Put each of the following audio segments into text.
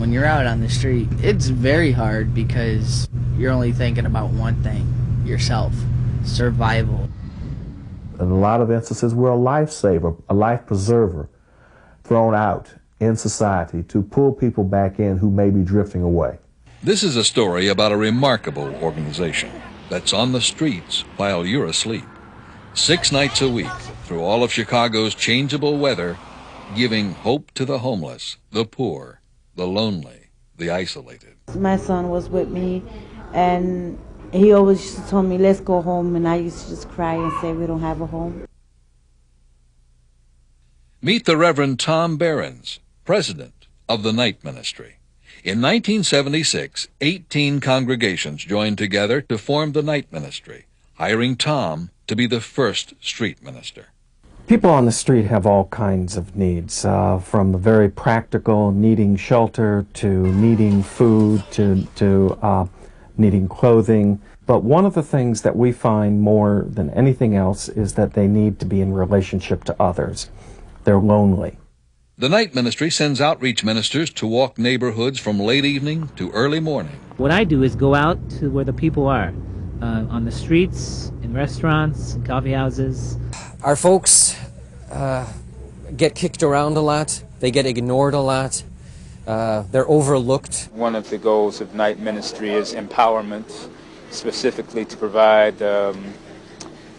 when you're out on the street, it's very hard because you're only thinking about one thing, yourself, survival. In a lot of instances, we're a lifesaver, a life preserver, thrown out in society to pull people back in who may be drifting away. This is a story about a remarkable organization that's on the streets while you're asleep. 6 nights a week, through all of Chicago's changeable weather, giving hope to the homeless, the poor, the lonely, the isolated. My son was with me, and he always used to tell me, let's go home, and I used to just cry and say, we don't have a home. Meet the Reverend Tom Behrens, president of the Night Ministry. In 1976, 18 congregations joined together to form the Night Ministry, hiring Tom to be the first street minister. People on the street have all kinds of needs, from the very practical, needing shelter, to needing food, to needing clothing. But one of the things that we find more than anything else is that they need to be in relationship to others. They're lonely. The Night Ministry sends outreach ministers to walk neighborhoods from late evening to early morning. What I do is go out to where the people are, on the streets, in restaurants, in coffee houses. Our folks get kicked around a lot. They get ignored a lot. They're overlooked. One of the goals of Night Ministry is empowerment, specifically to provide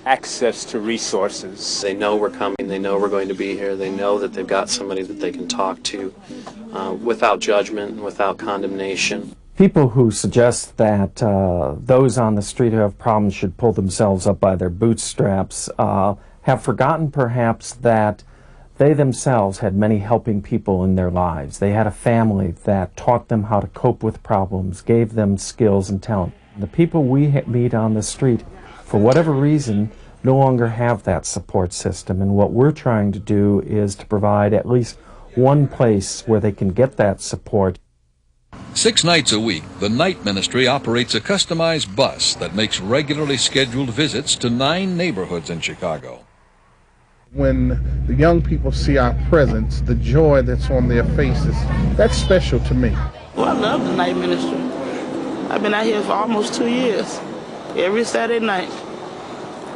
access to resources. They know we're coming, they know we're going to be here, they know that they've got somebody that they can talk to without judgment and without condemnation. People who suggest that those on the street who have problems should pull themselves up by their bootstraps have forgotten perhaps that they themselves had many helping people in their lives. They had a family that taught them how to cope with problems, gave them skills and talent. The people we meet on the street, for whatever reason, no longer have that support system, and what we're trying to do is to provide at least one place where they can get that support. 6 nights a week, the Night Ministry operates a customized bus that makes regularly scheduled visits to 9 neighborhoods in Chicago. When the young people see our presence, the joy that's on their faces, that's special to me. Well, I love the Night Ministry. I've been out here for almost 2 years. Every Saturday night.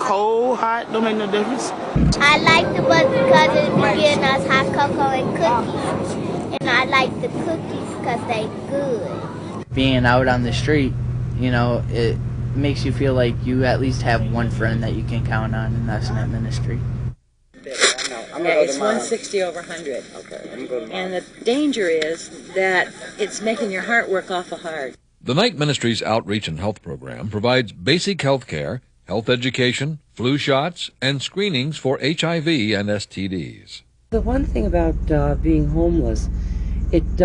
Cold, hot, don't make no difference. I like the bus because it be giving us hot cocoa and cookies. And I like the cookies because they good. Being out on the street, you know, it makes you feel like you at least have one friend that you can count on, and that's Night Ministry. It's 160 over 100. Okay. And the danger is that it's making your heart work awful hard. The Night Ministry's outreach and health program provides basic health care, health education, flu shots, and screenings for HIV and STDs. The one thing about being homeless, it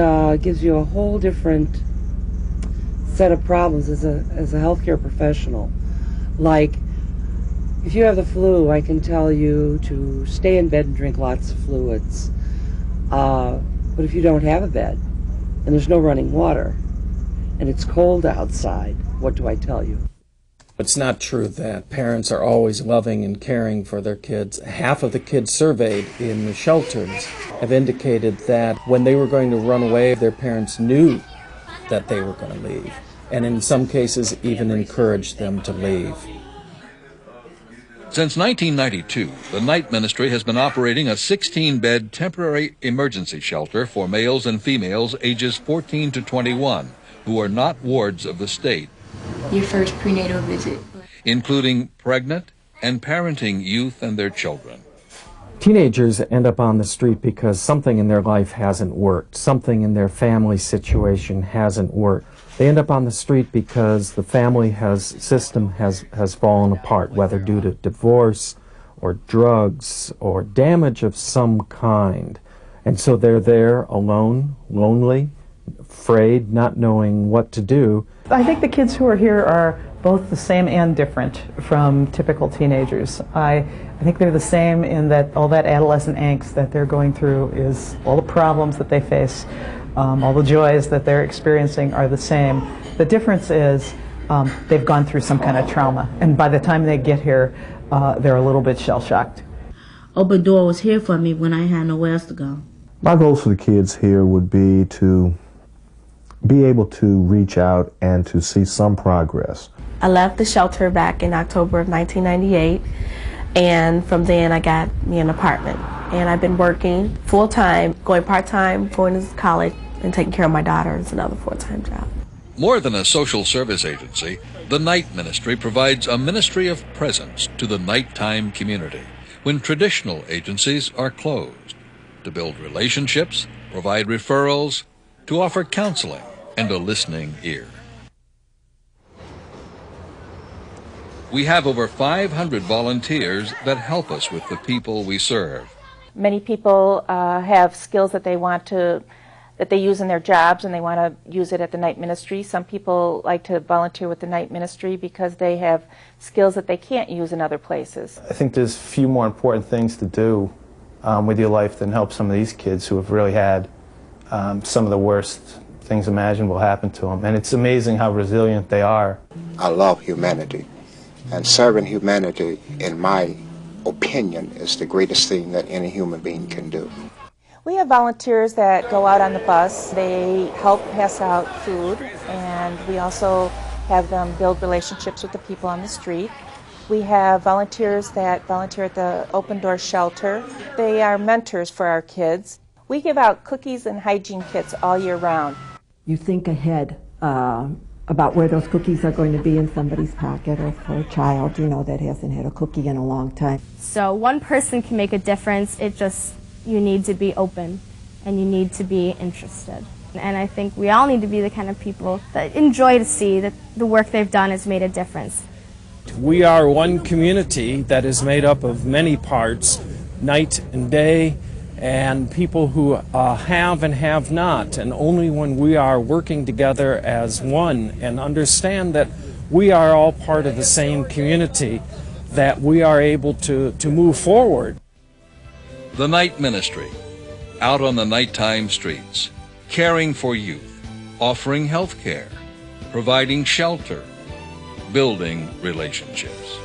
gives you a whole different set of problems as a healthcare professional. Like, if you have the flu, I can tell you to stay in bed and drink lots of fluids. But if you don't have a bed, and there's no running water, and it's cold outside, what do I tell you? It's not true that parents are always loving and caring for their kids. Half of the kids surveyed in the shelters have indicated that when they were going to run away, their parents knew that they were going to leave, and in some cases even encouraged them to leave. Since 1992, the Night Ministry has been operating a 16-bed temporary emergency shelter for males and females ages 14 to 21 who are not wards of the state. Your first prenatal visit. Including pregnant and parenting youth and their children. Teenagers end up on the street because something in their life hasn't worked, something in their family situation hasn't worked. They end up on the street because the family system has fallen apart, whether due to divorce or drugs or damage of some kind. And so they're there alone, lonely, afraid, not knowing what to do. I think the kids who are here are both the same and different from typical teenagers. I think they're the same in that all that adolescent angst that they're going through is all the problems that they face, all the joys that they're experiencing are the same. The difference is they've gone through some kind of trauma, and by the time they get here, they're a little bit shell-shocked. Open Door was here for me when I had nowhere else to go. My goals for the kids here would be to be able to reach out and to see some progress. I left the shelter back in October of 1998, and from then I got me an apartment. And I've been working full-time, going part-time, going to college, and taking care of my daughter is another full-time job. More than a social service agency, the Night Ministry provides a ministry of presence to the nighttime community when traditional agencies are closed, to build relationships, provide referrals, to offer counseling and a listening ear. We have over 500 volunteers that help us with the people we serve. Many people have skills that they use in their jobs, and they want to use it at the Night Ministry. Some people like to volunteer with the Night Ministry because they have skills that they can't use in other places. I think there's few more important things to do with your life than help some of these kids who have really had some of the worst things imaginable happen to them. And it's amazing how resilient they are. I love humanity, and serving humanity, in my opinion, is the greatest thing that any human being can do. We have volunteers that go out on the bus. They help pass out food, and we also have them build relationships with the people on the street. We have volunteers that volunteer at the Open Door Shelter. They are mentors for our kids. We give out cookies and hygiene kits all year round. You think ahead about where those cookies are going to be in somebody's pocket, or for a child, you know, that hasn't had a cookie in a long time. So one person can make a difference. You need to be open, and you need to be interested. And I think we all need to be the kind of people that enjoy to see that the work they've done has made a difference. We are one community that is made up of many parts, night and day, and people who have and have not. And only when we are working together as one and understand that we are all part of the same community, that we are able to move forward. The Night Ministry, out on the nighttime streets, caring for youth, offering health care, providing shelter, building relationships.